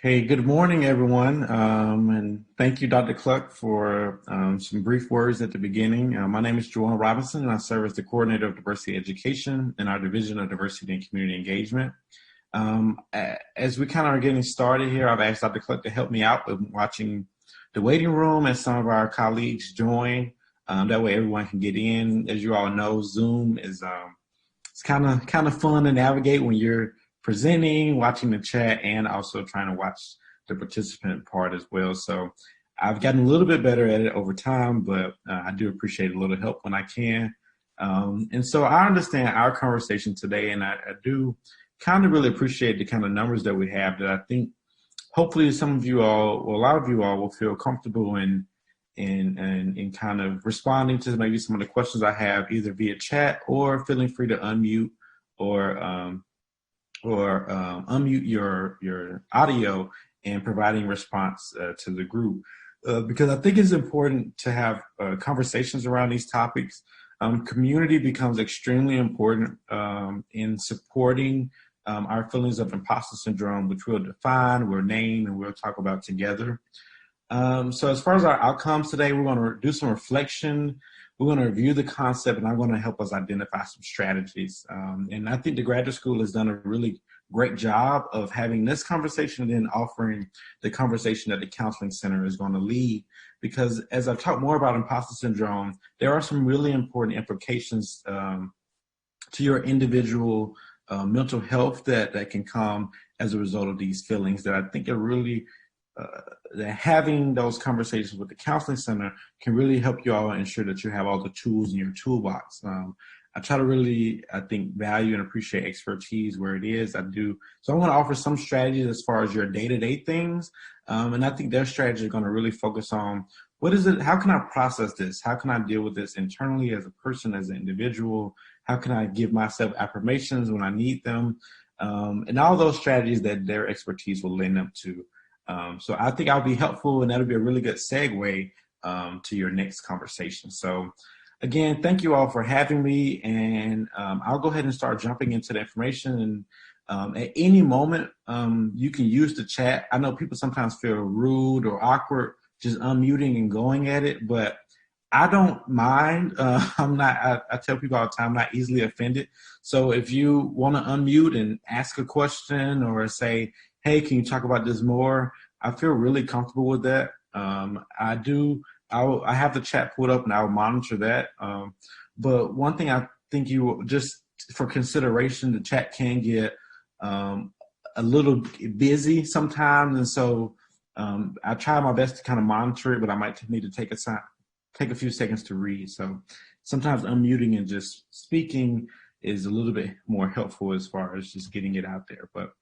Hey, good morning, everyone. And thank you, Dr. Cluck, for some brief words at the beginning. My name is Joanna Robinson, and I serve as the coordinator of diversity education in our division of diversity and community engagement. As we kind of are getting started here, I've asked Dr. Cluck to help me out with watching the waiting room as some of our colleagues join. That way everyone can get in. As you all know, Zoom is it's kind of fun to navigate when you're presenting, watching the chat, and also trying to watch the participant part as well. So I've gotten a little bit better at it over time, but I do appreciate a little help when I can. And so I understand our conversation today, and I do kind of really appreciate the kind of numbers that we have that I think hopefully some of you all, or a lot of you all, will feel comfortable in kind of responding to maybe some of the questions I have, either via chat or feeling free to unmute or unmute your audio and providing response to the group. Because I think it's important to have conversations around these topics. Community becomes extremely important in supporting our feelings of imposter syndrome, which we'll define, we'll name, and we'll talk about together. So as far as our outcomes today, we're going to do some reflection. We're going to review the concept, and I'm going to help us identify some strategies. And I think the graduate school has done a really great job of having this conversation and then offering the conversation that the counseling center is going to lead. Because as I've talked more about imposter syndrome, there are some really important implications to your individual mental health that can come as a result of these feelings that I think are really that having those conversations with the counseling center can really help you all ensure that you have all the tools in your toolbox. I try to really, I think, value and appreciate expertise where it is. I do. So I want to offer some strategies as far as your day-to-day things. And I think their strategies are going to really focus on what is it, how can I process this? How can I deal with this internally as a person, as an individual? How can I give myself affirmations when I need them? And all those strategies that their expertise will lend up to. So I think I'll be helpful, and that'll be a really good segue to your next conversation. So again, thank you all for having me, and I'll go ahead and start jumping into the information. And at any moment, you can use the chat. I know people sometimes feel rude or awkward just unmuting and going at it, but I don't mind. I tell people all the time, I'm not easily offended. So if you want to unmute and ask a question or say, hey, can you talk about this more? I feel really comfortable with that. I have the chat pulled up and I'll monitor that. But one thing I think you just for consideration, the chat can get a little busy sometimes. And so I try my best to kind of monitor it, but I might need to take a few seconds to read. So sometimes unmuting and just speaking is a little bit more helpful as far as just getting it out there. But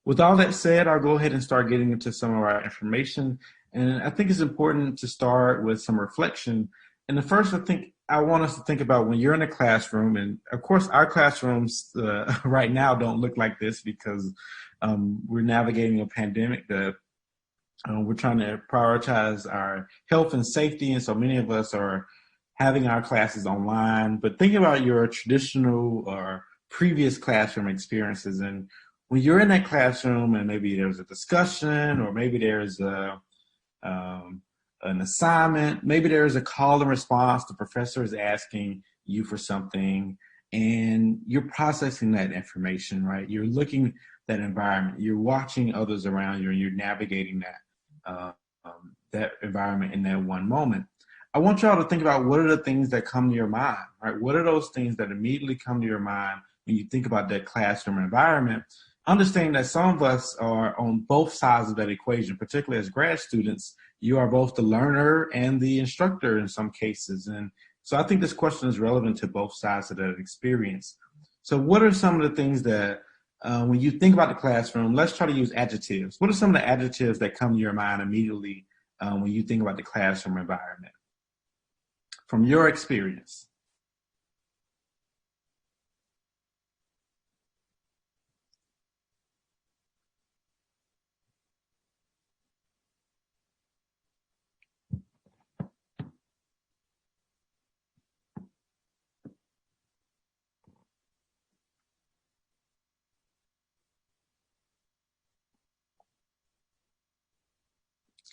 with all that said, I'll go ahead and start getting into some of our information. And I think it's important to start with some reflection. And the first, I think I want us to think about when you're in a classroom, and of course our classrooms right now don't look like this because we're navigating a pandemic that we're trying to prioritize our health and safety. And so many of us are having our classes online, but think about your traditional or previous classroom experiences. And when you're in that classroom and maybe there's a discussion or maybe there's an assignment, maybe there's a call and response, the professor is asking you for something and you're processing that information, right? You're looking at that environment, you're watching others around you and you're navigating that environment in that one moment. I want y'all to think about what are the things that come to your mind, right? What are those things that immediately come to your mind when you think about that classroom environment? Understanding that some of us are on both sides of that equation, particularly as grad students, you are both the learner and the instructor in some cases. And so I think this question is relevant to both sides of that experience. So what are some of the things that, when you think about the classroom, let's try to use adjectives. What are some of the adjectives that come to your mind immediately when you think about the classroom environment from your experience?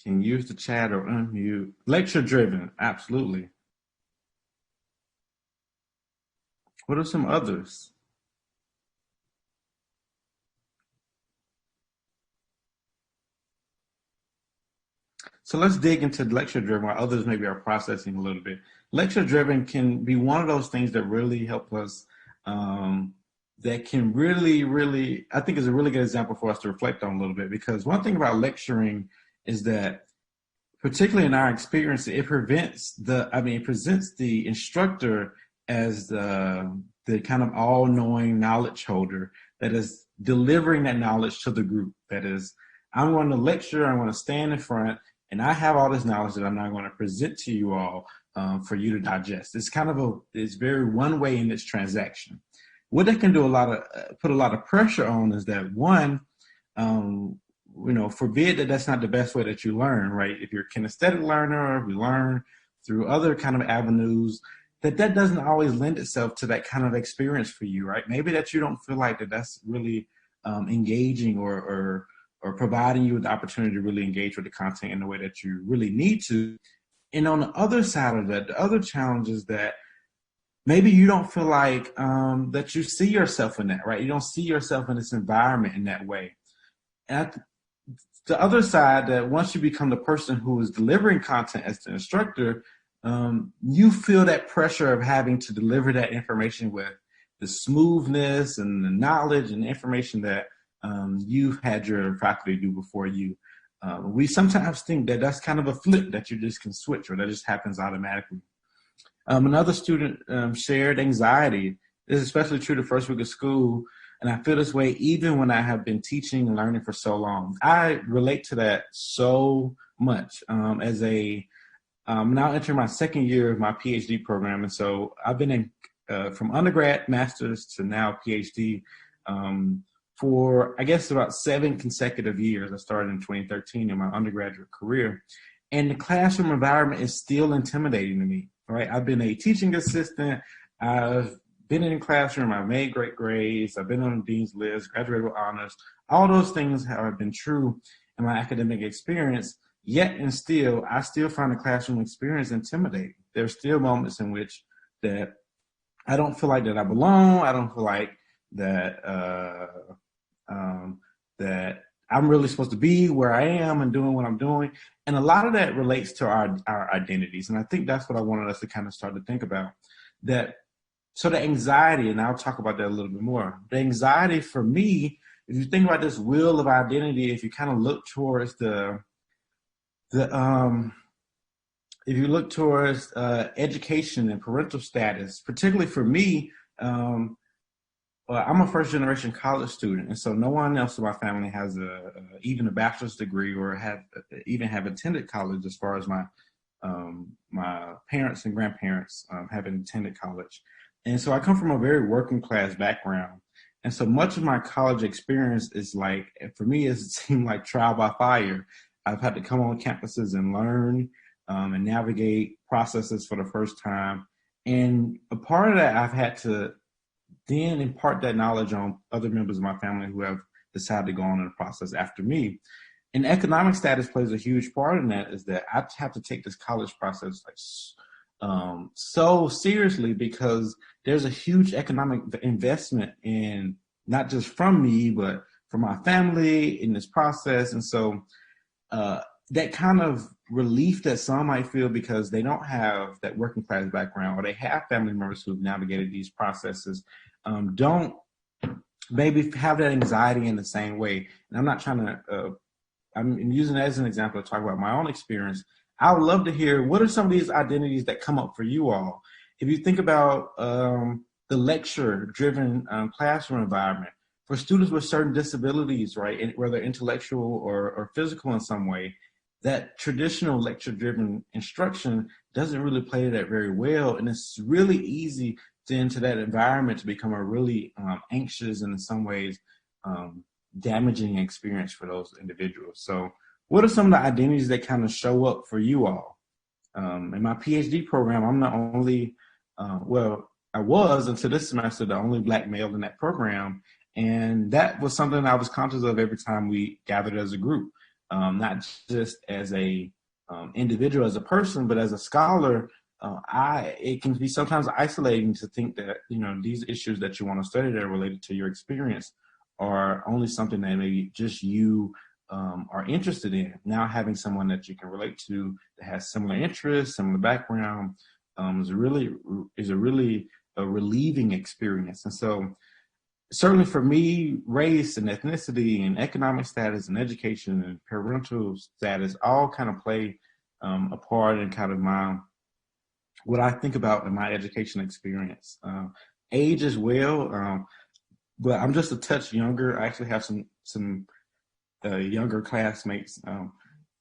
can use the chat or unmute. Lecture driven, absolutely. What are some others? So let's dig into lecture driven while others maybe are processing a little bit. Lecture driven can be one of those things that really help us, that can really, I think is a really good example for us to reflect on a little bit, because one thing about lecturing is that, particularly in our experience, it presents the instructor as the kind of all-knowing knowledge holder that is delivering that knowledge to the group. That is, I'm going to lecture, I'm going to stand in front, and I have all this knowledge that I'm now going to present to you all for you to digest. It's very one way in this transaction. What that can do put a lot of pressure on is that one, forbid that that's not the best way that you learn, right? If you're a kinesthetic learner, or we learn through other kind of avenues, that doesn't always lend itself to that kind of experience for you, right? Maybe that you don't feel like that's really engaging or providing you with the opportunity to really engage with the content in the way that you really need to. And on the other side of that, the other challenge is that maybe you don't feel like that you see yourself in that, right? You don't see yourself in this environment in that way. And the other side, that once you become the person who is delivering content as the instructor, you feel that pressure of having to deliver that information with the smoothness and the knowledge and the information that you've had your faculty do before you. We sometimes think that that's kind of a flip that you just can switch, or that just happens automatically. Another student shared anxiety. This is especially true the first week of school, and I feel this way even when I have been teaching and learning for so long. I relate to that so much. I'm now entering my second year of my PhD program, and so I've been in from undergrad, master's to now PhD for, I guess, about 7 consecutive years. I started in 2013 in my undergraduate career, and the classroom environment is still intimidating to me. Right? I've been a teaching assistant. I've been in the classroom. I've made great grades. I've been on the dean's list, graduated with honors. All those things have been true in my academic experience. Yet and still, I still find the classroom experience intimidating. There's still moments in which that I don't feel like that I belong. I don't feel like that that I'm really supposed to be where I am and doing what I'm doing. And a lot of that relates to our identities. And I think that's what I wanted us to kind of start to think about. So the anxiety, and I'll talk about that a little bit more. The anxiety for me, if you think about this wheel of identity, if you kind of look towards education and parental status, particularly for me, I'm a first-generation college student, and so no one else in my family has even a bachelor's degree or have attended college. As far as my parents and grandparents haven't attended college, and so I come from a very working-class background, and so much of my college experience is like, for me, it seemed like trial by fire. I've had to come on campuses and learn and navigate processes for the first time, and a part of that I've had to then impart that knowledge on other members of my family who have decided to go on in the process after me. And economic status plays a huge part in that, is that I have to take this college process so seriously, because there's a huge economic investment in, not just from me, but from my family in this process. And so that kind of relief that some might feel because they don't have that working class background, or they have family members who've navigated these processes, don't maybe have that anxiety in the same way. And I'm not trying to, I'm using that as an example to talk about my own experience. I would love to hear, what are some of these identities that come up for you all? If you think about the lecture-driven classroom environment, for students with certain disabilities, right, whether intellectual or physical in some way, that traditional lecture-driven instruction doesn't really play that very well. And it's really easy to enter that environment to become a really anxious and in some ways damaging experience for those individuals. So what are some of the identities that kind of show up for you all? In my PhD program, I'm the only, I was until this semester, the only Black male in that program. And that was something I was conscious of every time we gathered as a group. not just as a individual, as a person, but as a scholar. It can be sometimes isolating to think that, these issues that you want to study that are related to your experience are only something that maybe just you are interested in. Now having someone that you can relate to that has similar interests, similar background, is a really relieving experience. And so certainly for me, race and ethnicity and economic status and education and parental status all kind of play a part in kind of what I think about in my education experience. Age as well, but I'm just a touch younger. I actually have some younger classmates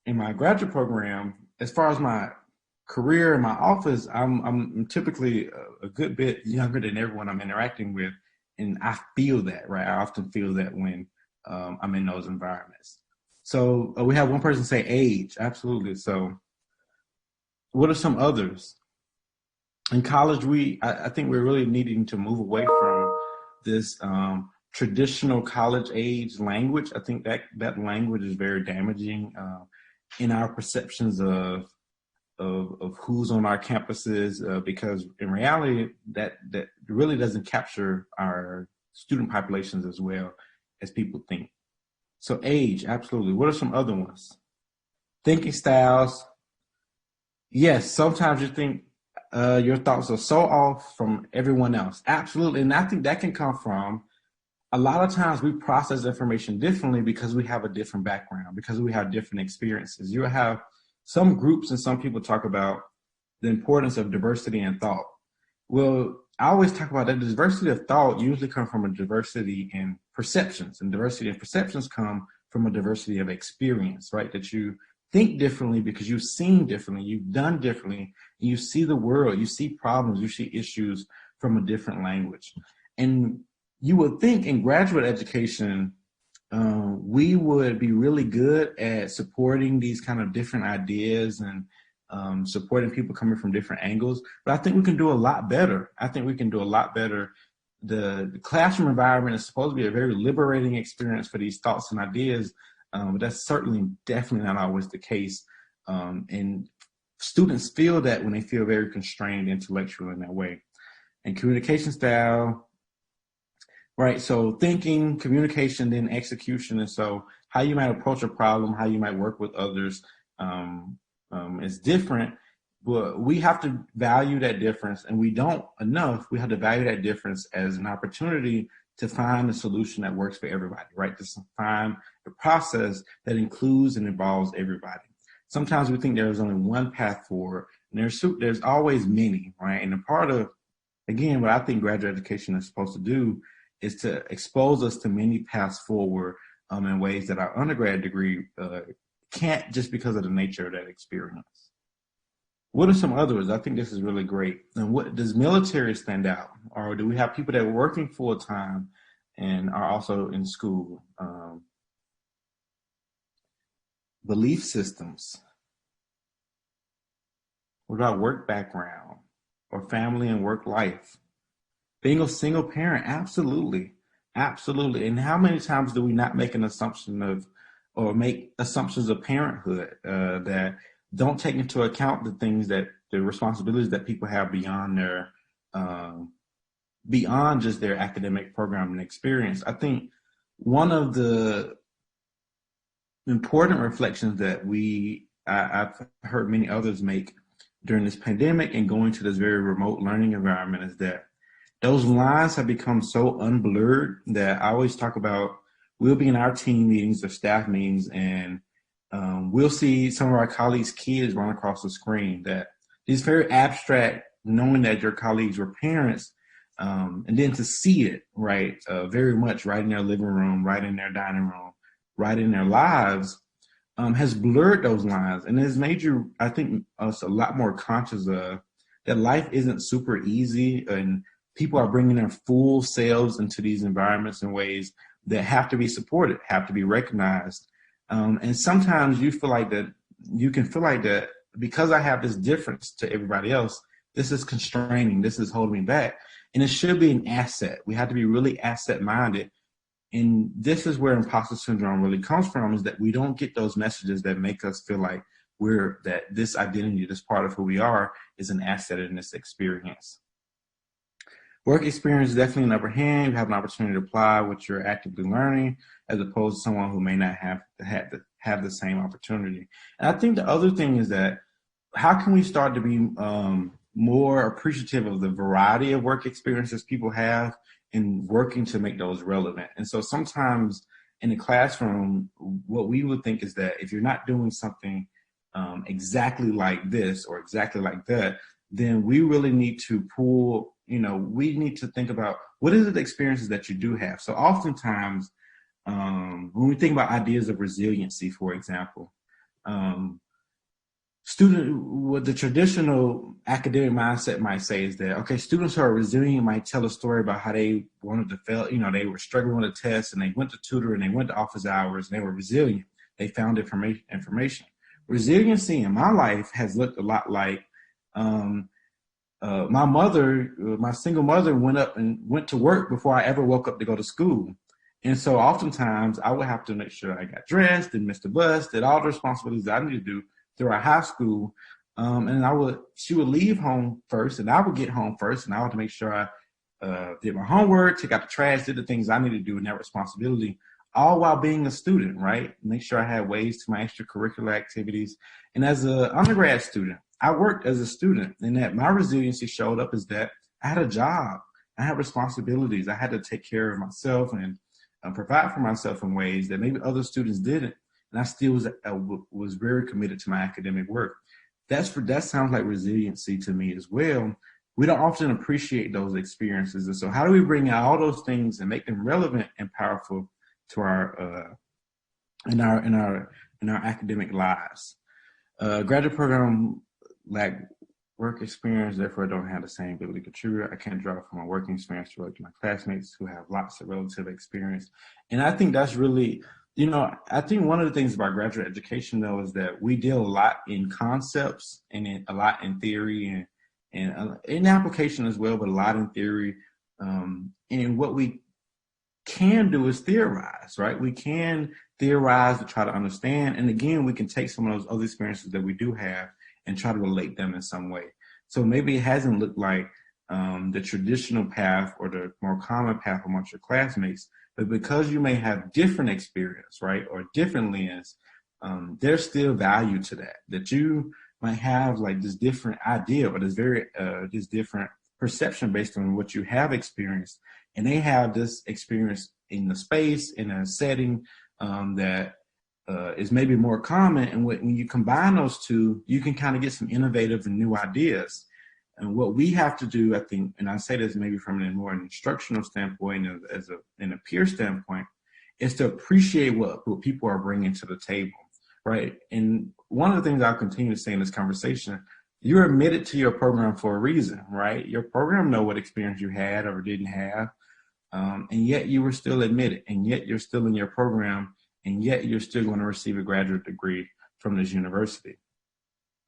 in my graduate program. As far as my career in my office, I'm typically a good bit younger than everyone I'm interacting with, and I feel that, right? I often feel that when I'm in those environments. So we have one person say age, absolutely. So what are some others? In college, I think we're really needing to move away from this traditional college age language. I think that language is very damaging in our perceptions of who's on our campuses, because in reality, that really doesn't capture our student populations as well as people think. So age, absolutely. What are some other ones? Thinking styles. Yes, sometimes you think your thoughts are so off from everyone else. Absolutely. And I think that can come from a lot of times we process information differently because we have a different background, because we have different experiences. You have some groups and some people talk about the importance of diversity in thought. Well, I always talk about that diversity of thought usually comes from a diversity in perceptions, and diversity in perceptions come from a diversity of experience, right? That you think differently because you've seen differently, you've done differently, you see the world, you see problems, you see issues from a different language. And you would think in graduate education, we would be really good at supporting these kind of different ideas and supporting people coming from different angles. But I think we can do a lot better. The classroom environment is supposed to be a very liberating experience for these thoughts and ideas, but that's definitely not always the case. And students feel that when they feel very constrained intellectually in that way. And communication style, right? So thinking, communication, then execution. And so how you might approach a problem, how you might work with others is different, but we have to value that difference, and we don't enough. We have to value that difference as an opportunity to find a solution that works for everybody, right? To find a process that includes and involves everybody. Sometimes we think there's only one path forward, and there's always many, right? And a part of, again, what I think graduate education is supposed to do is to expose us to many paths forward in ways that our undergrad degree can't, just because of the nature of that experience. What are some others? I think this is really great. And what does military stand out? Or do we have people that are working full time and are also in school? Belief systems. What about work background or family and work life? Being a single parent, absolutely. Absolutely. And how many times do we not make an assumption or make assumptions of parenthood that don't take into account the responsibilities that people have beyond just their academic program and experience? I think one of the important reflections that I've heard many others make during this pandemic and going to this very remote learning environment is that those lines have become so unblurred that I always talk about, we'll be in our team meetings or staff meetings, and we'll see some of our colleagues' kids run across the screen. That is very abstract, knowing that your colleagues were parents, and then to see it, right, very much right in their living room, right in their dining room, right in their lives, has blurred those lines, and has made you, I think, us a lot more conscious of that life isn't super easy, and people are bringing their full selves into these environments in ways that have to be supported, have to be recognized. And sometimes you can feel like that because I have this difference to everybody else, this is constraining, this is holding me back. And it should be an asset. We have to be really asset minded And this is where imposter syndrome really comes from, is that we don't get those messages that make us feel like that this identity, this part of who we are, is an asset in this experience. Work experience is definitely an upper hand. You have an opportunity to apply what you're actively learning, as opposed to someone who may not have the same opportunity. And I think the other thing is that, how can we start to be more appreciative of the variety of work experiences people have and working to make those relevant? And so sometimes in the classroom, what we would think is that if you're not doing something exactly like this or exactly like that, then we really need to we need to think about what is the experiences that you do have. So oftentimes, when we think about ideas of resiliency, for example, what the traditional academic mindset might say is that, okay, students who are resilient might tell a story about how they wanted to fail, they were struggling with a test and they went to tutor and they went to office hours and they were resilient. They found information. Resiliency in my life has looked a lot like, my single mother went to work before I ever woke up to go to school. And so oftentimes I would have to make sure I got dressed and missed the bus, did all the responsibilities that I needed to do throughout high school. And she would leave home first and I would get home first, and I would make sure I did my homework, took out the trash, did the things I needed to do in that responsibility, all while being a student, right? Make sure I had ways to my extracurricular activities. And as an undergrad student, I worked as a student, and that my resiliency showed up is that I had a job, I had responsibilities, I had to take care of myself and provide for myself in ways that maybe other students didn't, and I still was very committed to my academic work. That sounds like resiliency to me as well. We don't often appreciate those experiences, and so how do we bring out all those things and make them relevant and powerful to our in our academic lives? Graduate program lack work experience, therefore don't have the same ability to contribute. I can't draw from my working experience to relate to my classmates who have lots of relative experience. And I think that's really, I think one of the things about graduate education, though, is that we deal a lot in concepts and a lot in theory and in application as well, but a lot in theory. And what we can do is theorize, right? We can theorize to try to understand. And again, we can take some of those other experiences that we do have and try to relate them in some way. So maybe it hasn't looked like the traditional path or the more common path amongst your classmates, but because you may have different experience, right, or different lens, there's still value to that you might have like this different idea or this different perception based on what you have experienced, and they have this experience in the space, in a setting that is maybe more common. And when you combine those two, you can kind of get some innovative and new ideas. And what we have to do, I think, and I say this maybe from a more instructional standpoint, in a peer standpoint, is to appreciate what people are bringing to the table, right? And one of the things I'll continue to say in this conversation, you're admitted to your program for a reason, right? Your program know what experience you had or didn't have, and yet you were still admitted, and yet you're still in your program, and yet you're still going to receive a graduate degree from this university.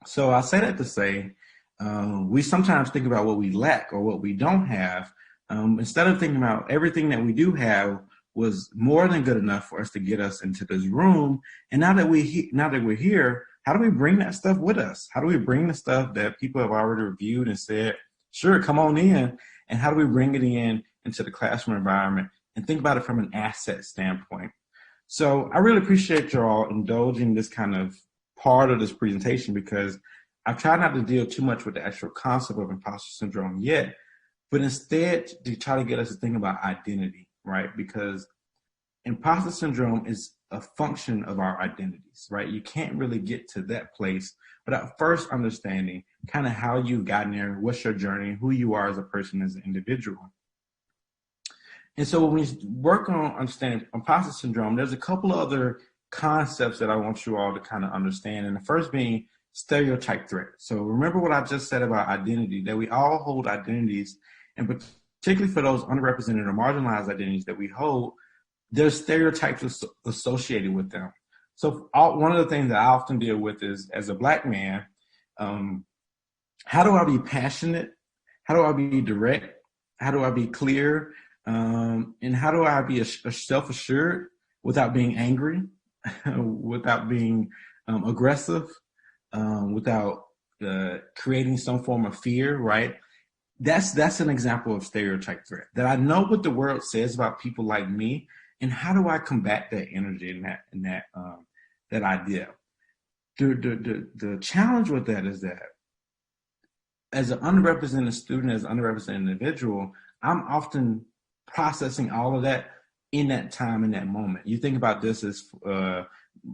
So I say that to say, we sometimes think about what we lack or what we don't have, instead of thinking about everything that we do have was more than good enough for us to get us into this room. And now that we're here, how do we bring that stuff with us? How do we bring the stuff that people have already reviewed and said, sure, come on in? And how do we bring it into the classroom environment and think about it from an asset standpoint? So I really appreciate you all indulging this kind of part of this presentation, because I've tried not to deal too much with the actual concept of imposter syndrome yet, but instead to try to get us to think about identity, right? Because imposter syndrome is a function of our identities, right? You can't really get to that place without first understanding kind of how you've gotten there, what's your journey, who you are as a person, as an individual. And so when we work on understanding imposter syndrome, there's a couple of other concepts that I want you all to kind of understand. And the first being stereotype threat. So remember what I just said about identity, that we all hold identities, and particularly for those underrepresented or marginalized identities that we hold, there's stereotypes associated with them. So one of the things that I often deal with is, as a Black man, how do I be passionate? How do I be direct? How do I be clear? And how do I be a self-assured without being angry, without being aggressive, without creating some form of fear, right? That's an example of stereotype threat, that I know what the world says about people like me, and how do I combat that energy and that idea. The challenge with that is that as an underrepresented student, as an underrepresented individual, I'm often processing all of that in that time, in that moment. You think about this as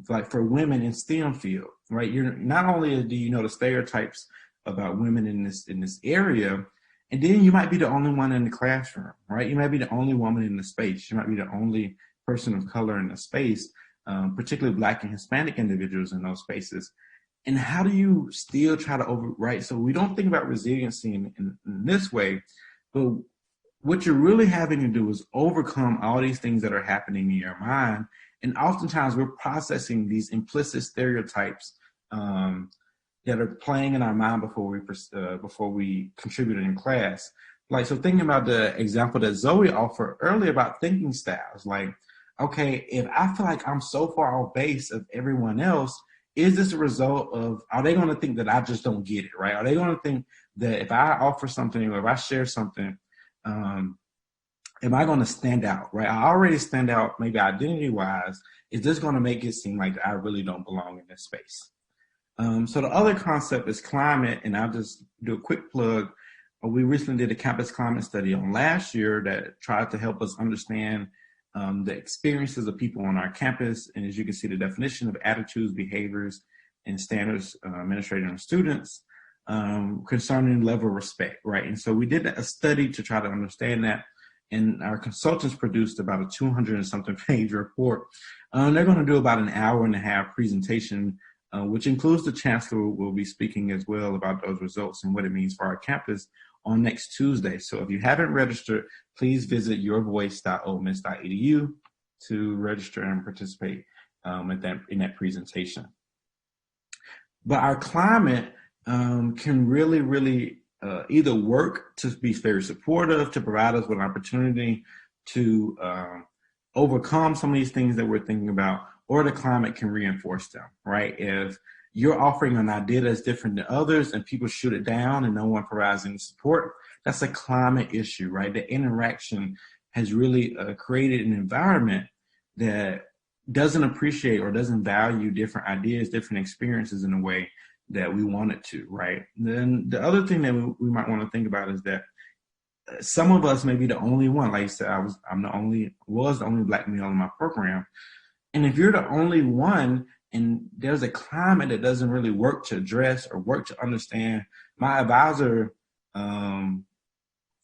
like for women in STEM field, right? You're not only do you know the stereotypes about women in this area, and then you might be the only one in the classroom, right? You might be the only woman in the space. You might be the only person of color in the space, particularly Black and Hispanic individuals in those spaces. And how do you still try to overwrite? So we don't think about resiliency in this way, but what you're really having to do is overcome all these things that are happening in your mind. And oftentimes we're processing these implicit stereotypes that are playing in our mind before we contribute in class. Like, so thinking about the example that Zoe offered earlier about thinking styles, like, okay, if I feel like I'm so far off base of everyone else, is this a result of, are they going to think that I just don't get it, right? Are they going to think that if I offer something or if I share something, am I going to stand out, right? I already stand out maybe identity-wise. Is this going to make it seem like I really don't belong in this space? So the other concept is climate, and I'll just do a quick plug. We recently did a campus climate study on last year that tried to help us understand the experiences of people on our campus. And as you can see, the definition of attitudes, behaviors, and standards administrated on students concerning level of respect, right? And so we did a study to try to understand that. And our consultants produced about a 200 and something page report. They're going to do about an hour and a half presentation, which includes the chancellor who will be speaking as well about those results and what it means for our campus on next Tuesday. So if you haven't registered, please visit yourvoice.olemiss.edu to register and participate in that presentation. But our climate can really either work to be very supportive, to provide us with an opportunity to overcome some of these things that we're thinking about, or the climate can reinforce them, right? If you're offering an idea that's different than others and people shoot it down and no one provides any support, that's a climate issue, right? The interaction has really created an environment that doesn't appreciate or doesn't value different ideas, different experiences in a way that we want it to, right? And then the other thing that we might want to think about is that some of us may be the only one. Like I said, was the only Black male in my program. And if you're the only one and there's a climate that doesn't really work to address or work to understand, my advisor, I'll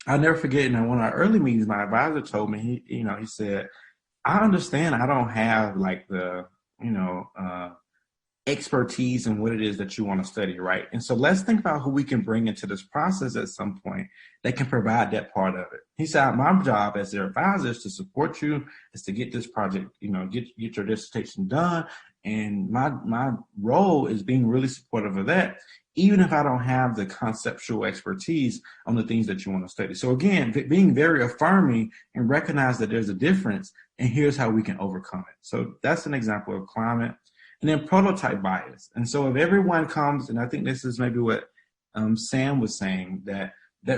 never forget in one of our early meetings, my advisor told me, he said, I understand I don't have like the, expertise in what it is that you want to study, right? And so let's think about who we can bring into this process at some point that can provide that part of it. He said, my job as their advisor is to support you, is to get this project, get your dissertation done. And my role is being really supportive of that, even if I don't have the conceptual expertise on the things that you want to study. So again, being very affirming and recognize that there's a difference, and here's how we can overcome it. So that's an example of climate. And then prototype bias. And so if everyone comes, and I think this is maybe what Sam was saying, that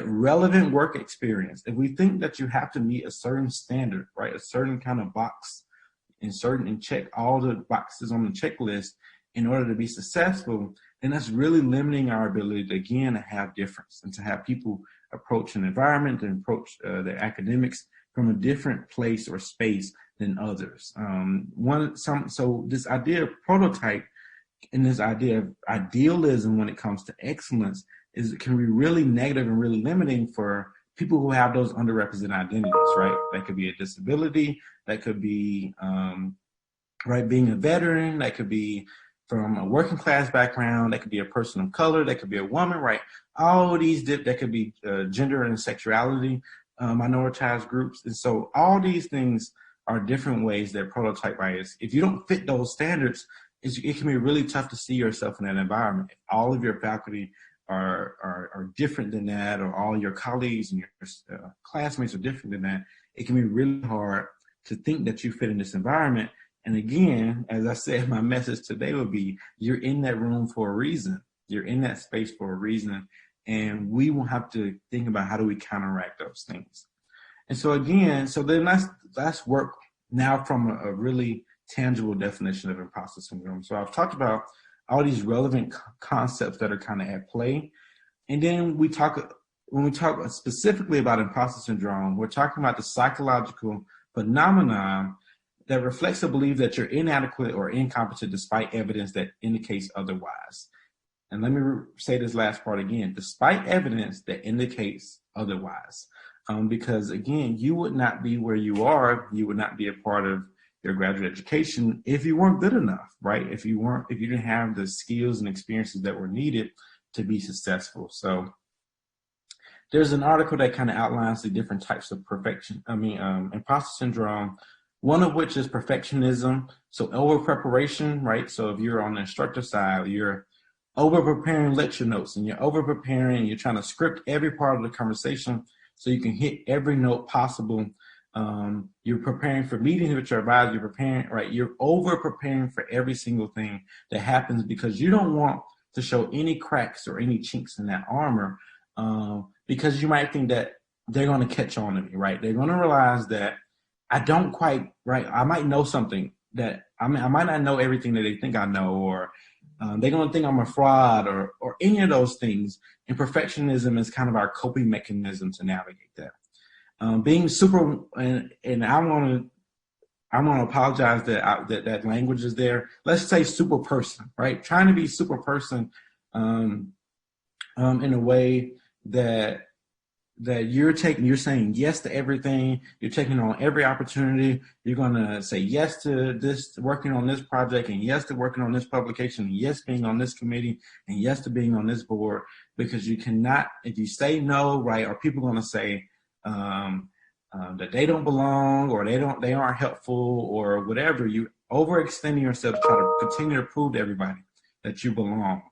relevant work experience, if we think that you have to meet a certain standard, right, a certain kind of box, and check all the boxes on the checklist in order to be successful, then that's really limiting our ability to, again, to have difference and to have people approach an environment and approach their academics from a different place or space than others. So this idea of prototype and this idea of idealism when it comes to excellence can be really negative and really limiting for people who have those underrepresented identities, right? That could be a disability, that could be being a veteran, that could be from a working class background, that could be a person of color, that could be a woman, right? All these, that could be gender and sexuality, minoritized groups. And so all these things are different ways that prototype bias, if you don't fit those standards, it can be really tough to see yourself in that environment. If all of your faculty are different than that, or all your colleagues and your classmates are different than that, it can be really hard to think that you fit in this environment. And again, as I said, my message today would be, you're in that room for a reason. You're in that space for a reason. And we will have to think about how do we counteract those things. And so again, so then let's work now from a really tangible definition of imposter syndrome. So I've talked about all these relevant concepts that are kind of at play. And then when we talk specifically about imposter syndrome, we're talking about the psychological phenomenon that reflects a belief that you're inadequate or incompetent despite evidence that indicates otherwise. And let me say this last part again, despite evidence that indicates otherwise. Because again, you would not be where you are, you would not be a part of your graduate education if you weren't good enough, right? If you didn't have the skills and experiences that were needed to be successful. So there's an article that kind of outlines the different types of imposter syndrome, one of which is perfectionism. So over preparation, right? So if you're on the instructor side, you're over preparing lecture notes and you're over preparing, you're trying to script every part of the conversation so you can hit every note possible. You're preparing for meetings with your advisor, you're preparing, right? You're over preparing for every single thing that happens because you don't want to show any cracks or any chinks in that armor, because you might think that they're going to catch on to me, right? They're going to realize that I don't quite, right? I might know something that, I might not know everything that they think I know, or they're going to think I'm a fraud or any of those things. And perfectionism is kind of our coping mechanism to navigate that. Being super, and I want to apologize that language is there. Let's say super person, right? Trying to be super person in a way that you're saying yes to everything. You're taking on every opportunity. You're going to say yes to this, working on this project, and yes to working on this publication, and yes being on this committee, and yes to being on this board, because you cannot, if you say no, right, or people are going to say that they don't belong, or they aren't helpful, or whatever. You overextending yourself to try to continue to prove to everybody that you belong.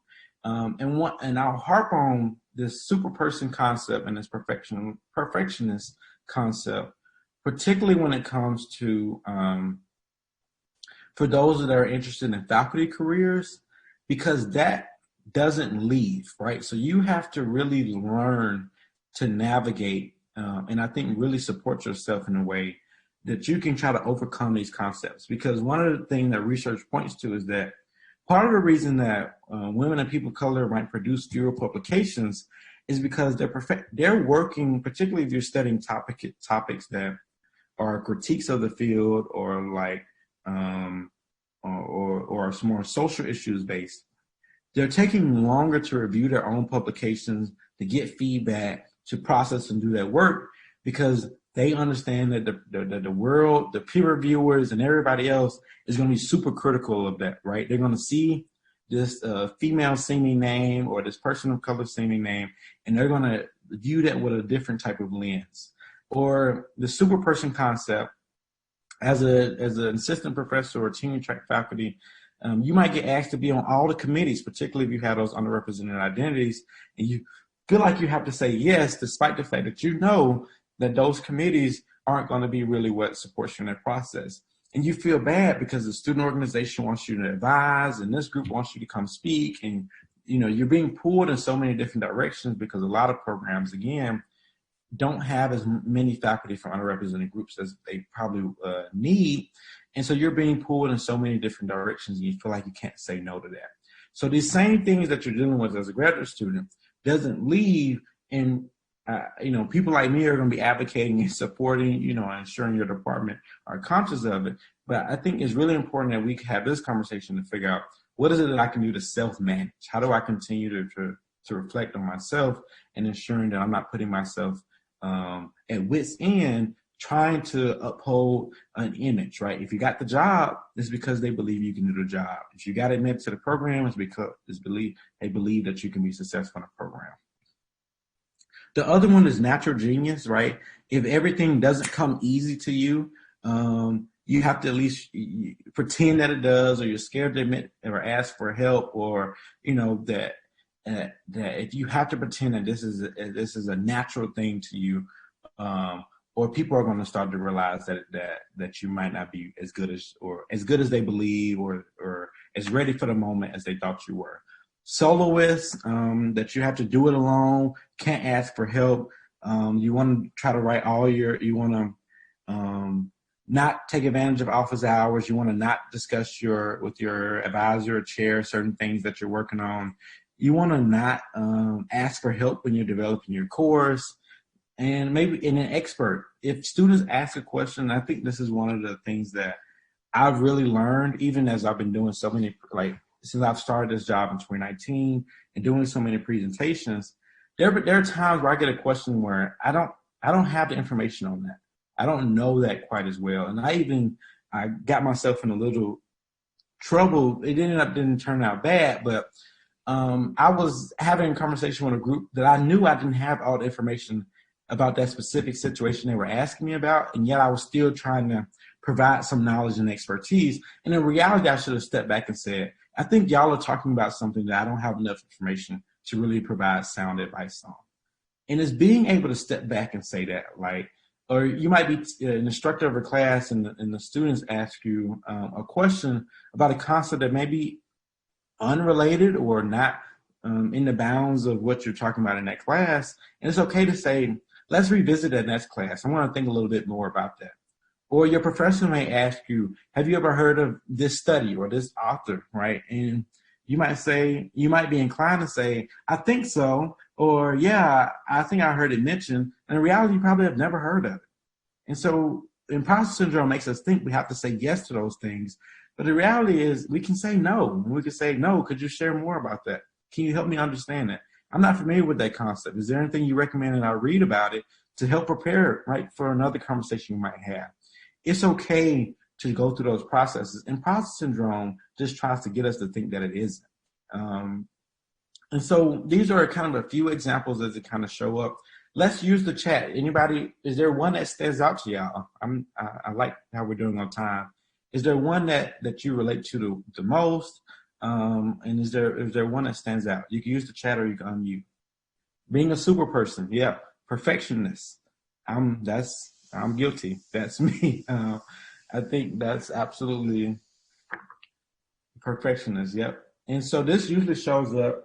And I'll harp on this super person concept and this perfectionist concept, particularly when it comes to for those that are interested in faculty careers, because that doesn't leave, right? So you have to really learn to navigate and I think really support yourself in a way that you can try to overcome these concepts. Because one of the things that research points to is that part of the reason that women and people of color might produce fewer publications is because they're working, particularly if you're studying topics that are critiques of the field, or like or more social issues based. They're taking longer to review their own publications, to get feedback, to process and do that work, because they understand that the world, the peer reviewers and everybody else is going to be super critical of that, right? They're going to see this female seeming name or this person of color seeming name, and they're going to view that with a different type of lens. Or the super person concept, as an assistant professor or tenure track faculty, you might get asked to be on all the committees, particularly if you have those underrepresented identities, and you feel like you have to say yes, despite the fact that you know that those committees aren't going to be really what supports you in that process. And you feel bad because the student organization wants you to advise, and this group wants you to come speak, and you're being pulled in so many different directions because a lot of programs, again, don't have as many faculty from underrepresented groups as they probably need. And so you're being pulled in so many different directions, and you feel like you can't say no to that. So these same things that you're dealing with as a graduate student doesn't leave, and people like me are going to be advocating and supporting, ensuring your department are conscious of it. But I think it's really important that we have this conversation to figure out, what is it that I can do to self-manage? How do I continue to reflect on myself and ensuring that I'm not putting myself at wit's end, trying to uphold an image, right? If you got the job, it's because they believe you can do the job. If you got admitted to the program, it's because they believe that you can be successful in the program. The other one is natural genius, right? If everything doesn't come easy to you, you have to at least pretend that it does, or you're scared to admit or ask for help, or that if you have to pretend that this is a natural thing to you, or people are going to start to realize that you might not be as good as they believe, or as ready for the moment as they thought you were. Soloists, that you have to do it alone, can't ask for help. You want to try to write you want to not take advantage of office hours. You want to not discuss with your advisor or chair certain things that you're working on. You want to not ask for help when you're developing your course. And maybe in an expert, if students ask a question, I think this is one of the things that I've really learned, even as I've been doing so many, since I've started this job in 2019 and doing so many presentations, there are times where I get a question where I don't have the information on that. I don't know that quite as well. And I got myself in a little trouble. It didn't turn out bad, but I was having a conversation with a group that I knew I didn't have all the information about that specific situation they were asking me about, and yet I was still trying to provide some knowledge and expertise. And in reality, I should have stepped back and said, I think y'all are talking about something that I don't have enough information to really provide sound advice on. And it's being able to step back and say that, or you might be an instructor of a class and the students ask you a question about a concept that may be unrelated or not in the bounds of what you're talking about in that class. And it's okay to say, let's revisit that next class. I want to think a little bit more about that. Or your professor may ask you, have you ever heard of this study or this author, right? And you might be inclined to say, I think so, or yeah, I think I heard it mentioned. And in reality, you probably have never heard of it. And so imposter syndrome makes us think we have to say yes to those things. But the reality is we can say no. And we can say, no, could you share more about that? Can you help me understand that? I'm not familiar with that concept. Is there anything you recommend that I read about it to help prepare, right, for another conversation you might have? It's okay to go through those processes. Imposter syndrome just tries to get us to think that it isn't. And so these are kind of a few examples as it kind of show up. Let's use the chat. Anybody, is there one that stands out to y'all? I like how we're doing on time. Is there one that you relate to the most? And is there one that stands out? You can use the chat or you can unmute. Being a super person, yeah. Perfectionist. I'm guilty. That's me. I think that's absolutely perfectionist. Yep. And so this usually shows up.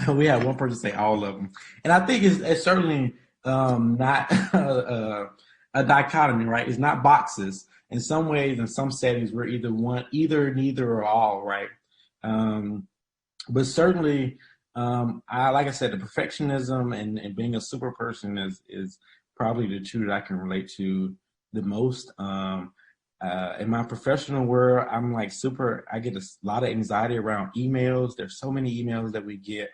We had one person say all of them, and I think it's certainly not a dichotomy, right? It's not boxes. In some ways, in some settings, we're either, neither, or all, right? But certainly, like I said, the perfectionism and being a super person is probably the two that I can relate to the most. In my professional world, I'm like I get a lot of anxiety around emails. There's so many emails that we get.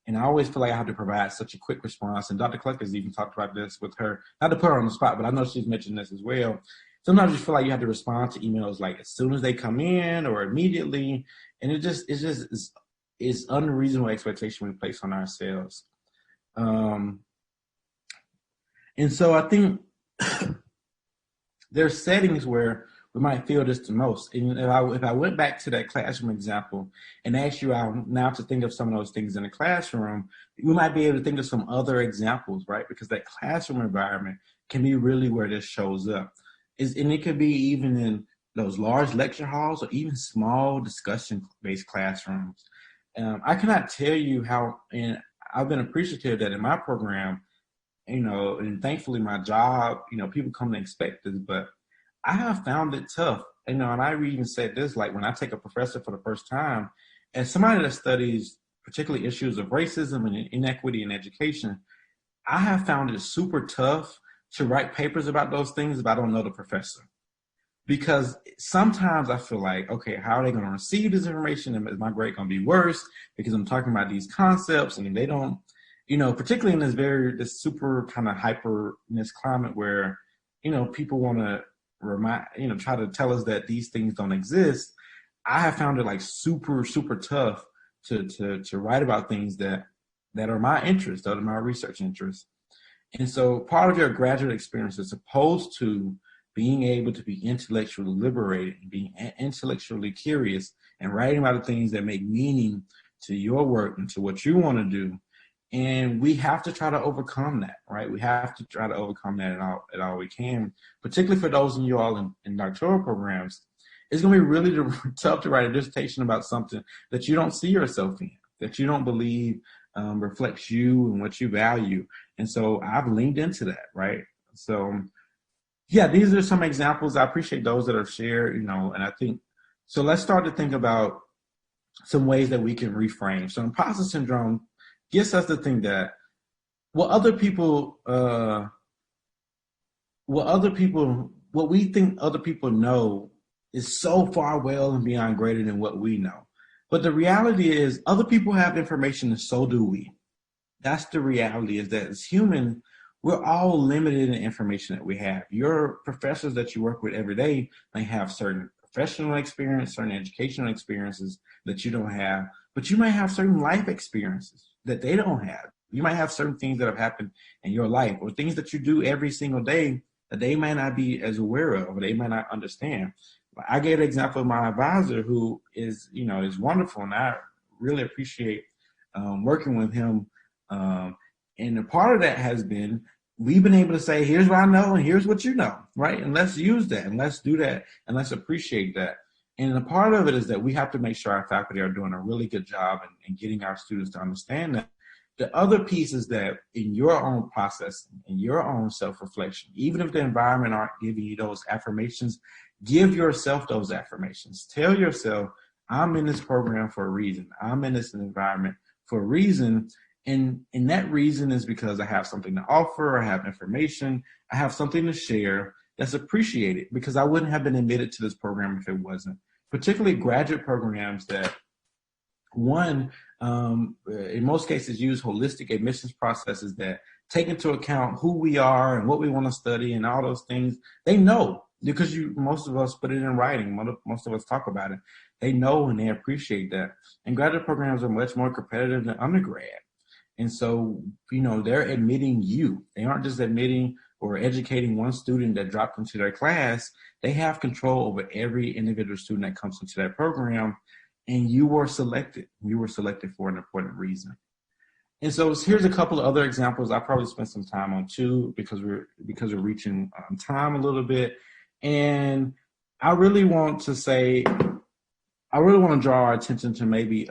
And I always feel like I have to provide such a quick response. And Dr. Cluck has even talked about this with her, not to put her on the spot, but I know she's mentioned this as well. Sometimes you feel like you have to respond to emails like as soon as they come in or immediately. And it's unreasonable expectation we place on ourselves. And so I think there's settings where we might feel this the most. And if I went back to that classroom example and asked you now to think of some of those things in the classroom, we might be able to think of some other examples, right? Because that classroom environment can be really where this shows up. And it could be even in those large lecture halls or even small discussion-based classrooms. I cannot tell you how, and I've been appreciative that in my program, and thankfully my job, people come to expect this, but I have found it tough. And I even said this, like when I take a professor for the first time, as somebody that studies particularly issues of racism and inequity in education, I have found it super tough to write papers about those things if I don't know the professor. Because sometimes I feel like, okay, how are they going to receive this information? And is my grade going to be worse because I'm talking about these concepts and they don't, particularly in this super kind of hyperness climate where, people want to try to tell us that these things don't exist. I have found it like super, super tough to write about things that are my interest, that are my research interests. And so part of your graduate experience is opposed to being able to be intellectually liberated, being intellectually curious, and writing about the things that make meaning to your work and to what you want to do. And we have to try to overcome that, right? We have to try to overcome that at all we can, particularly for those of you all in doctoral programs. It's going to be really tough to write a dissertation about something that you don't see yourself in, that you don't believe reflects you and what you value. And so I've leaned into that, right? So yeah, these are some examples. I appreciate those that are shared, and I think, so let's start to think about some ways that we can reframe. So imposter syndrome gets us to think that what we think other people know is so far well and beyond greater than what we know. But the reality is other people have information and so do we. That's the reality, is that as human, we're all limited in the information that we have. Your professors that you work with every day may have certain professional experience, certain educational experiences that you don't have, but you might have certain life experiences that they don't have. You might have certain things that have happened in your life or things that you do every single day that they might not be as aware of or they might not understand. I gave an example of my advisor who is wonderful, and I really appreciate working with him. And a part of that has been, we've been able to say, here's what I know and here's what you know, right? And let's use that and let's do that and let's appreciate that. And a part of it is that we have to make sure our faculty are doing a really good job in getting our students to understand that. The other piece is that in your own process, in your own self-reflection, even if the environment aren't giving you those affirmations, give yourself those affirmations. Tell yourself, I'm in this program for a reason. I'm in this environment for a reason. And that reason is because I have something to offer, I have information, I have something to share that's appreciated, because I wouldn't have been admitted to this program if it wasn't. Particularly graduate programs that, one, in most cases use holistic admissions processes that take into account who we are and what we want to study and all those things. They know, because most of us put it in writing, most of us talk about it. They know and they appreciate that. And graduate programs are much more competitive than undergrad. And so, they're admitting you. They aren't just admitting or educating one student that dropped into their class. They have control over every individual student that comes into that program. And you were selected. You were selected for an important reason. And so here's a couple of other examples. I probably spent some time on too, because we're reaching time a little bit. And I really want to draw our attention to maybe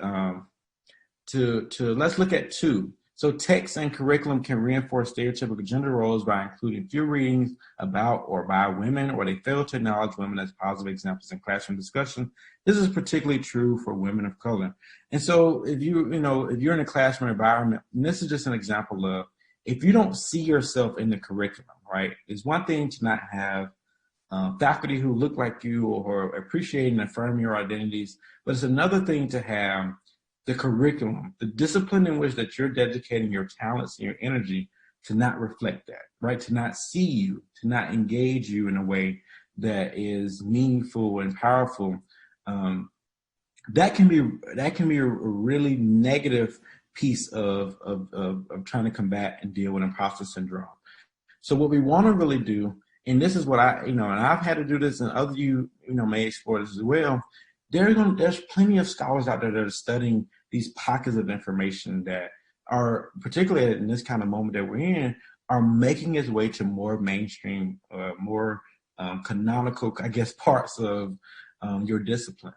let's look at two. So text and curriculum can reinforce stereotypical gender roles by including few readings about or by women, or they fail to acknowledge women as positive examples in classroom discussion. This is particularly true for women of color. And so if you're in a classroom environment, and this is just an example of, if you don't see yourself in the curriculum, right? It's one thing to not have faculty who look like you or appreciate and affirm your identities, but it's another thing to have the curriculum, the discipline in which that you're dedicating your talents and your energy to not reflect that, right? To not see you, to not engage you in a way that is meaningful and powerful. That can be a really negative piece of trying to combat and deal with imposter syndrome. So what we want to really do, and this is what and I've had to do this, and other may explore this as well. There's plenty of scholars out there that are studying these pockets of information that are, particularly in this kind of moment that we're in, are making its way to more mainstream, more canonical, I guess, parts of your discipline.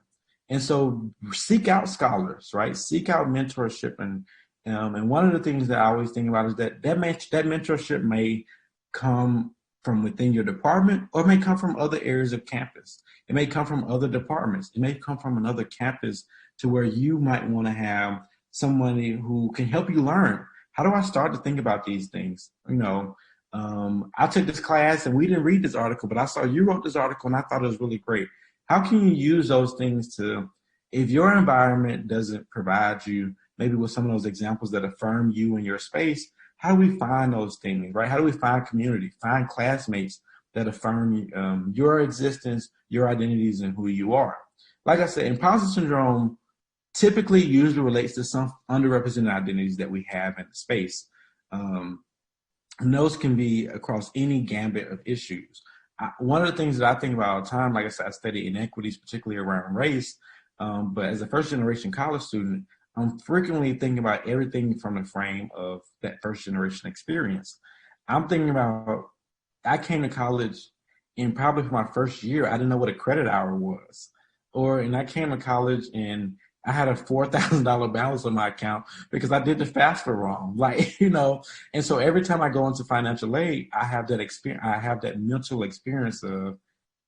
And so seek out scholars, right? Seek out mentorship. And one of the things that I always think about is that mentorship may come from within your department, or it may come from other areas of campus. It may come from other departments. It may come from another campus, to where you might want to have somebody who can help you learn. How do I start to think about these things? I took this class and we didn't read this article, but I saw you wrote this article and I thought it was really great. How can you use those things to, if your environment doesn't provide you maybe with some of those examples that affirm you in your space, how do we find those things, right? How do we find community, find classmates that affirm your existence, your identities, and who you are? Like I said, imposter syndrome typically usually relates to some underrepresented identities that we have in the space. And those can be across any gambit of issues. One of the things that I think about all the time, like I said, I study inequities, particularly around race. But as a first generation college student, I'm frequently thinking about everything from the frame of that first generation experience. I'm thinking about, I came to college and probably for my first year, I didn't know what a credit hour was. And I came to college and I had a $4,000 balance on my account because I did the FAFSA wrong. Like, and so every time I go into financial aid, I have that experience, I have that mental experience of,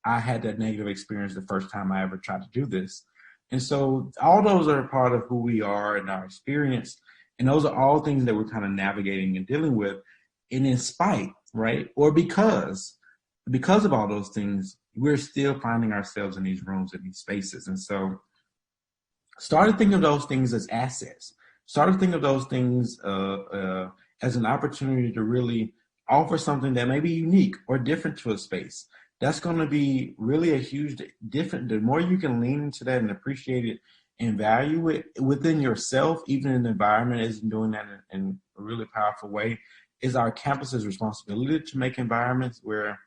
I had that negative experience the first time I ever tried to do this. And so all those are part of who we are and our experience. And those are all things that we're kind of navigating and dealing with. And in spite, right? Or because of all those things, we're still finding ourselves in these rooms, in these spaces. And so start to think of those things as assets. Start to think of those things as an opportunity to really offer something that may be unique or different to a space. That's going to be really a huge different. The more you can lean into that and appreciate it and value it within yourself, even in the environment isn't doing that in a really powerful way, is our campus's responsibility to make environments where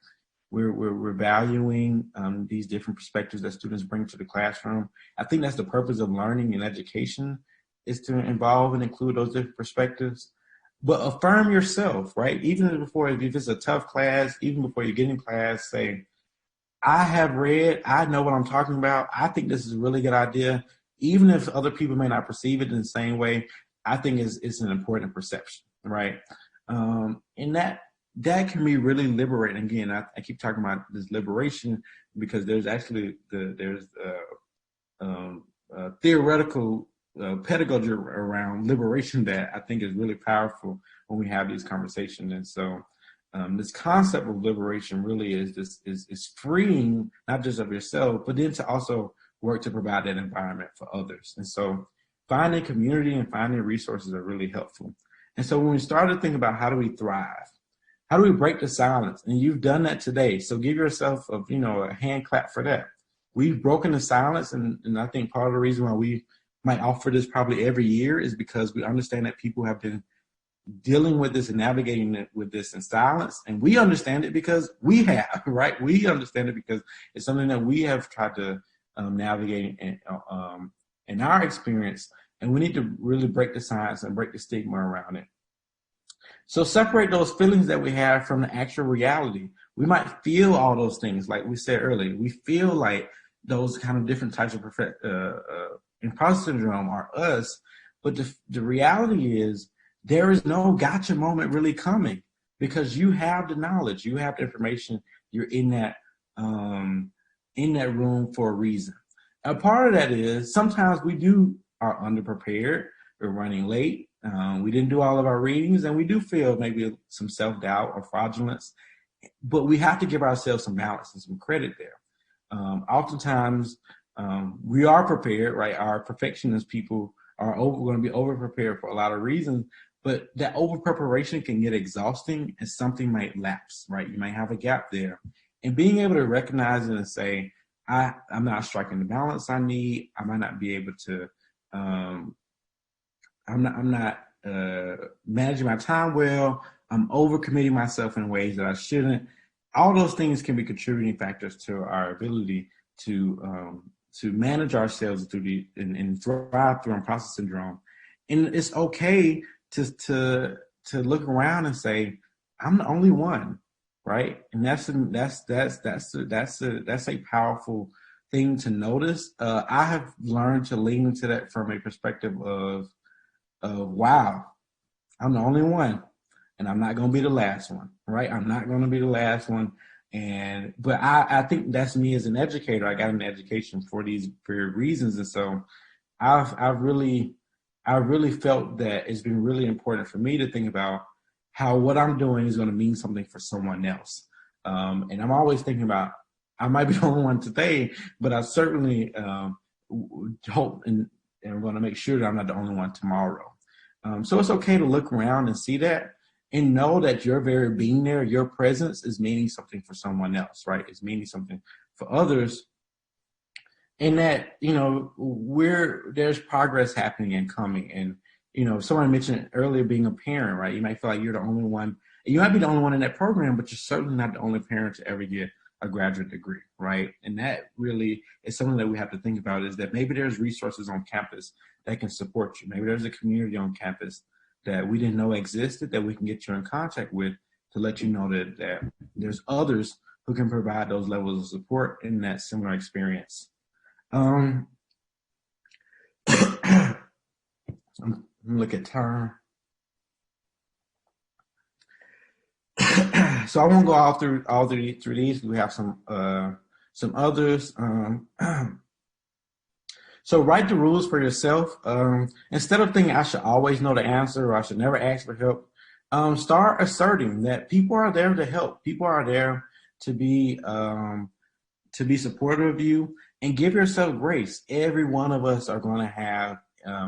we're valuing these different perspectives that students bring to the classroom. I think that's the purpose of learning and education, is to involve and include those different perspectives. But affirm yourself, right? Even before, if it's a tough class, even before you get in class, say, I have read, I know what I'm talking about. I think this is a really good idea. Even if other people may not perceive it in the same way, I think it's an important perception, right? And that can be really liberating. Again, I keep talking about this liberation because there's actually theoretical pedagogy around liberation that I think is really powerful when we have these conversations. And so this concept of liberation really is freeing, not just of yourself, but then to also work to provide that environment for others. And so finding community and finding resources are really helpful. And so when we start to think about how do we thrive, how do we break the silence? And you've done that today. So give yourself a hand clap for that. We've broken the silence. And I think part of the reason why we might offer this probably every year is because we understand that people have been dealing with this and navigating with this in silence. And we understand it because we have, right? We understand it because it's something that we have tried to navigate in our experience. And we need to really break the silence and break the stigma around it. So separate those feelings that we have from the actual reality. We might feel all those things, like we said earlier. We feel like those kind of different types of imposter syndrome are us, but the reality is there is no gotcha moment really coming because you have the knowledge, you have the information, you're in that room for a reason. A part of that is sometimes we are underprepared, we're running late, we didn't do all of our readings, and we do feel maybe some self-doubt or fraudulence, but we have to give ourselves some balance and some credit there. Oftentimes, we are prepared, right? Our perfectionist people are going to be over-prepared for a lot of reasons, but that over-preparation can get exhausting and something might lapse, right? You might have a gap there. And being able to recognize it and say, I'm not striking the balance I need. I might not be able to, I'm not managing my time well. I'm over-committing myself in ways that I shouldn't. All those things can be contributing factors to our ability to manage ourselves through and thrive through imposter syndrome. And it's okay to look around and say, I'm the only one, right? And that's a powerful thing to notice. I have learned to lean into that from a perspective of wow, I'm the only one, and I'm not going to be the last one, right? I'm not going to be the last one. But I think that's me as an educator. I got an education for these very reasons. And so I've really felt that it's been really important for me to think about how what I'm doing is going to mean something for someone else. And I'm always thinking about, I might be the only one today, but I certainly hope and I'm going to make sure that I'm not the only one tomorrow. So it's okay to look around and see that. And know that your very being there, your presence is meaning something for someone else, right? It's meaning something for others. And that, there's progress happening and coming. And, someone mentioned earlier being a parent, right? You might feel like you're the only one. You might be the only one in that program, but you're certainly not the only parent to ever get a graduate degree, right? And that really is something that we have to think about, is that maybe there's resources on campus that can support you. Maybe there's a community on campus that we didn't know existed that we can get you in contact with to let you know that there's others who can provide those levels of support in that similar experience. Look at time. So I won't go all through these. We have some others. So write the rules for yourself. Instead of thinking I should always know the answer or I should never ask for help, start asserting that people are there to help. People are there to be supportive of you, and give yourself grace. Every one of us are going to have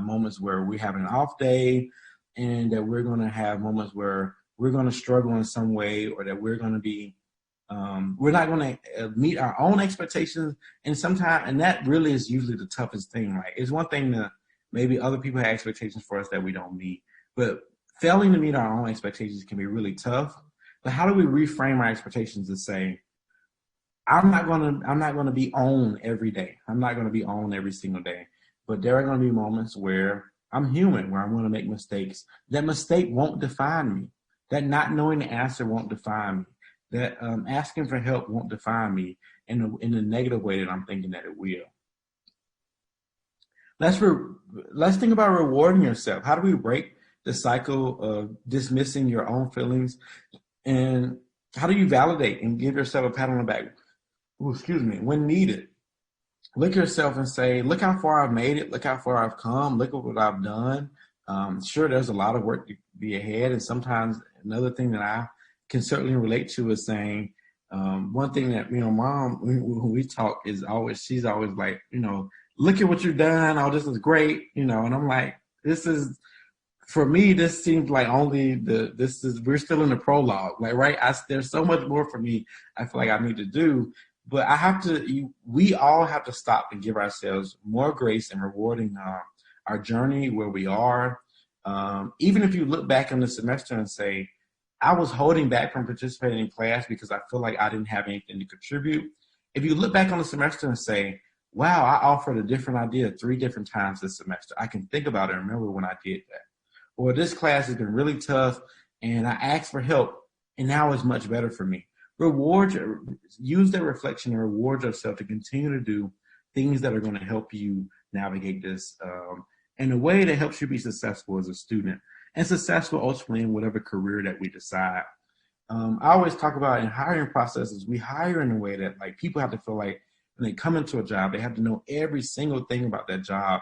moments where we have an off day, and that we're going to have moments where we're going to struggle in some way, or that we're going to be, we're not going to meet our own expectations. And sometimes, and that really is usually the toughest thing. Like, it's one thing to maybe other people have expectations for us that we don't meet, but failing to meet our own expectations can be really tough. But how do we reframe our expectations to say, I'm not gonna be on every day. I'm not gonna be on every single day. But there are gonna be moments where I'm human, where I'm gonna make mistakes. That mistake won't define me. That not knowing the answer won't define me. That asking for help won't define me in the negative way that I'm thinking that it will. Let's think about rewarding yourself. How do we break the cycle of dismissing your own feelings? And how do you validate and give yourself a pat on the back? When needed. Look at yourself and say, look how far I've made it. Look how far I've come. Look at what I've done. Sure, there's a lot of work to be ahead. And sometimes another thing that I can certainly relate to is saying, one thing that, Mom, when we talk she's always like, look at what you've done. Oh, this is great. And I'm like, for me, this seems like we're still in the prologue. Like, right. There's so much more for me I feel like I need to do. But we all have to stop and give ourselves more grace in rewarding our journey, where we are. Even if you look back on the semester and say, I was holding back from participating in class because I feel like I didn't have anything to contribute. If you look back on the semester and say, wow, I offered a different idea 3 different times this semester, I can think about it and remember when I did that. Or this class has been really tough and I asked for help and now it's much better for me. Use that reflection and reward yourself to continue to do things that are going to help you navigate this in a way that helps you be successful as a student and successful ultimately in whatever career that we decide. I always talk about in hiring processes, we hire in a way that like people have to feel like when they come into a job, they have to know every single thing about that job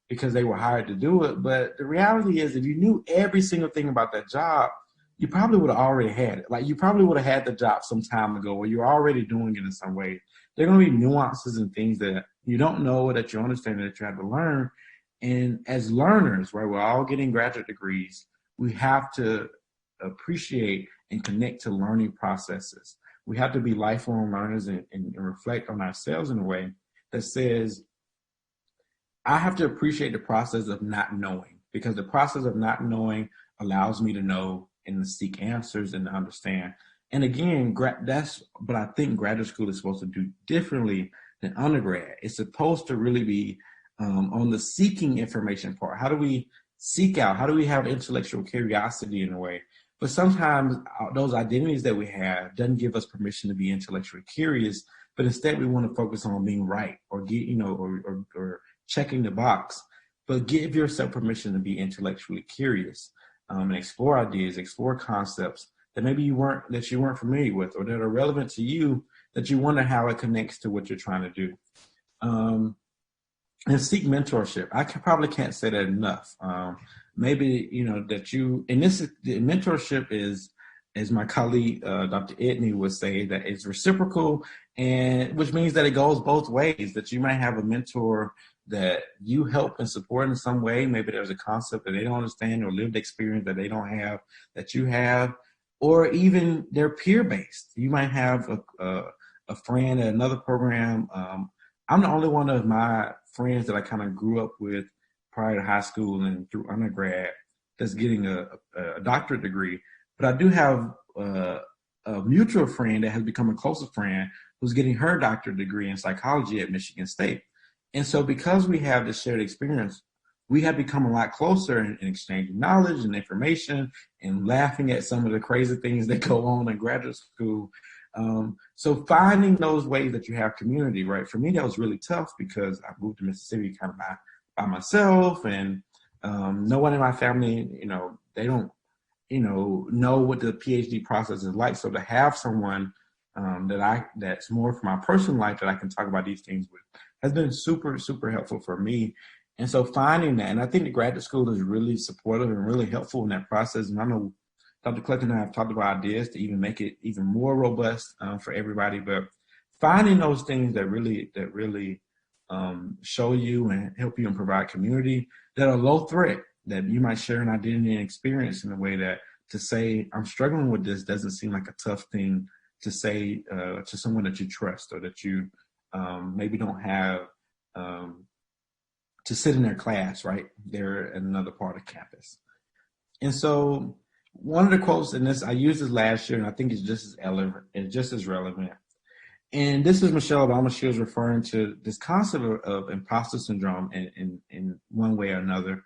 because they were hired to do it. But the reality is, if you knew every single thing about that job, you probably would have already had it. Like, you probably would have had the job some time ago, or you're already doing it in some way. There are going to be nuances and things that you don't know, that you understand, that you have to learn. And as learners, right, we're all getting graduate degrees. We have to appreciate and connect to learning processes. We have to be lifelong learners and reflect on ourselves in a way that says, I have to appreciate the process of not knowing, because the process of not knowing allows me to know and to seek answers and to understand. And again, but I think graduate school is supposed to do differently than undergrad. It's supposed to really be on the seeking information part. How do we seek out? How do we have intellectual curiosity in a way? But sometimes those identities that we have doesn't give us permission to be intellectually curious, but instead we want to focus on being right or or checking the box. But give yourself permission to be intellectually curious and explore ideas, explore concepts that maybe you weren't familiar with, or that are relevant to you, that you wonder how it connects to what you're trying to do. And seek mentorship. I probably can't say that enough. Maybe, mentorship is, as my colleague, Dr. Edney would say, that it's reciprocal, and which means that it goes both ways, that you might have a mentor that you help and support in some way. Maybe there's a concept that they don't understand or lived experience that they don't have, that you have, or even they're peer-based. You might have a friend at another program. I'm the only one of my friends that I kind of grew up with prior to high school and through undergrad that's getting a doctorate degree. But I do have a mutual friend that has become a closer friend who's getting her doctorate degree in psychology at Michigan State. And so because we have this shared experience, we have become a lot closer in exchanging knowledge and information and laughing at some of the crazy things that go on in graduate school. So finding those ways that you have community, right? For me, that was really tough because I moved to Mississippi kind of by myself, and no one in my family, they don't, know what the PhD process is like. So to have someone that's more for my personal life that I can talk about these things with has been super, super helpful for me. And so finding that, and I think the graduate school is really supportive and really helpful in that process. And I know Dr. Cluck and I have talked about ideas to even make it even more robust for everybody. But finding those things that really show you and help you and provide community that are low threat, that you might share an identity and experience in a way that to say, I'm struggling with this doesn't seem like a tough thing to say to someone that you trust or that you maybe don't have to sit in their class, right? They're in another part of campus. And so one of the quotes in this, I used this last year, and I think it's just as relevant. And this is Michelle Obama. She was referring to this concept of imposter syndrome in one way or another.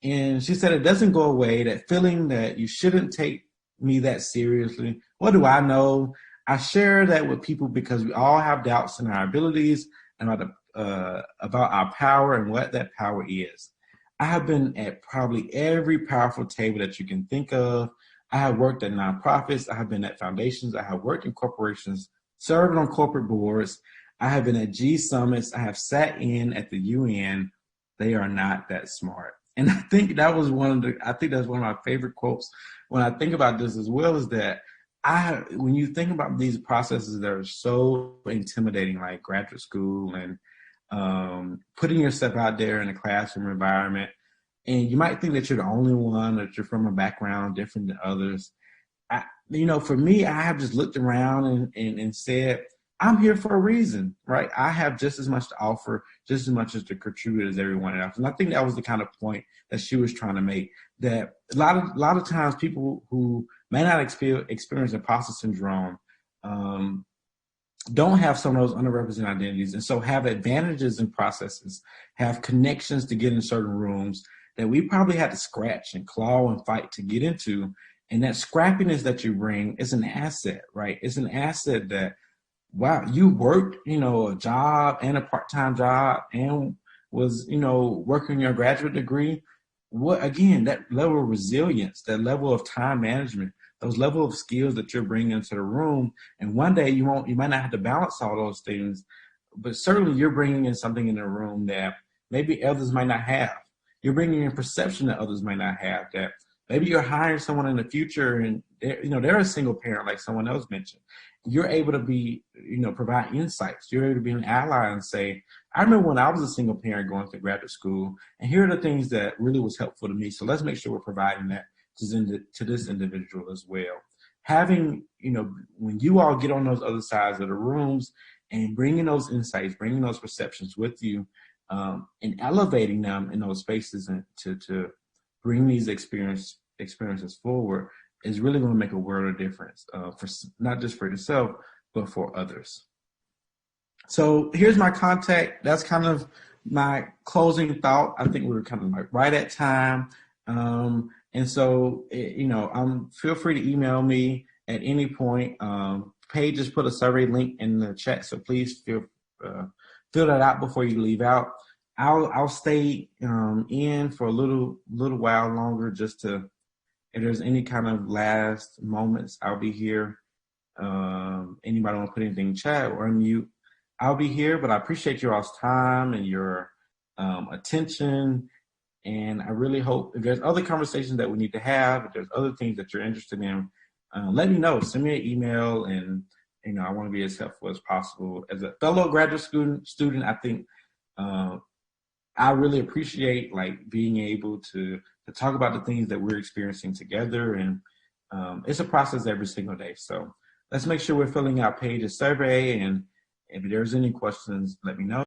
And she said, it doesn't go away, that feeling that you shouldn't take me that seriously. What do I know? I share that with people because we all have doubts in our abilities and about our power and what that power is. I have been at probably every powerful table that you can think of. I have worked at nonprofits. I have been at foundations. I have worked in corporations, served on corporate boards. I have been at G summits. I have sat in at the UN. They are not that smart. And I think that was that's one of my favorite quotes when I think about this as well, is that when you think about these processes that are so intimidating, like graduate school and putting yourself out there in a classroom environment, and you might think that you're the only one, that you're from a background different than others. For me, I have just looked around and said, I'm here for a reason, right? I have just as much to offer, just as much as to contribute as everyone else. And I think that was the kind of point that she was trying to make, that a lot of times people who may not experience imposter syndrome don't have some of those underrepresented identities, and so have advantages in processes, have connections to get in certain rooms that we probably had to scratch and claw and fight to get into. And that scrappiness that you bring is an asset, right? It's an asset that, wow, you worked, a job and a part-time job and was, working your graduate degree. That level of resilience, that level of time management, those level of skills that you're bringing into the room. And one day you might not have to balance all those things, but certainly you're bringing in something in the room that maybe others might not have. You're bringing in perception that others might not have, that maybe you're hiring someone in the future and they're a single parent, like someone else mentioned. You're able to be, provide insights. You're able to be an ally and say, I remember when I was a single parent going to graduate school, and here are the things that really was helpful to me. So let's make sure we're providing that to this individual as well. Having, when you all get on those other sides of the rooms and bringing those insights, bringing those perceptions with you, and elevating them in those spaces and to bring these experiences forward is really going to make a world of difference for not just for yourself, but for others. So here's my contact. That's kind of my closing thought. I think we were kind of like right at time. And so, feel free to email me at any point. Paige just put a survey link in the chat, so please fill that out before you leave out. I'll stay in for a little while longer, just to, if there's any kind of last moments, I'll be here. Anybody want to put anything in chat or unmute, I'll be here. But I appreciate your all's time and your attention. And I really hope if there's other conversations that we need to have, if there's other things that you're interested in, let me know. Send me an email, and I want to be as helpful as possible. As a fellow graduate student, I think I really appreciate being able to talk about the things that we're experiencing together, and it's a process every single day. So let's make sure we're filling out Paige's survey, and if there's any questions, let me know.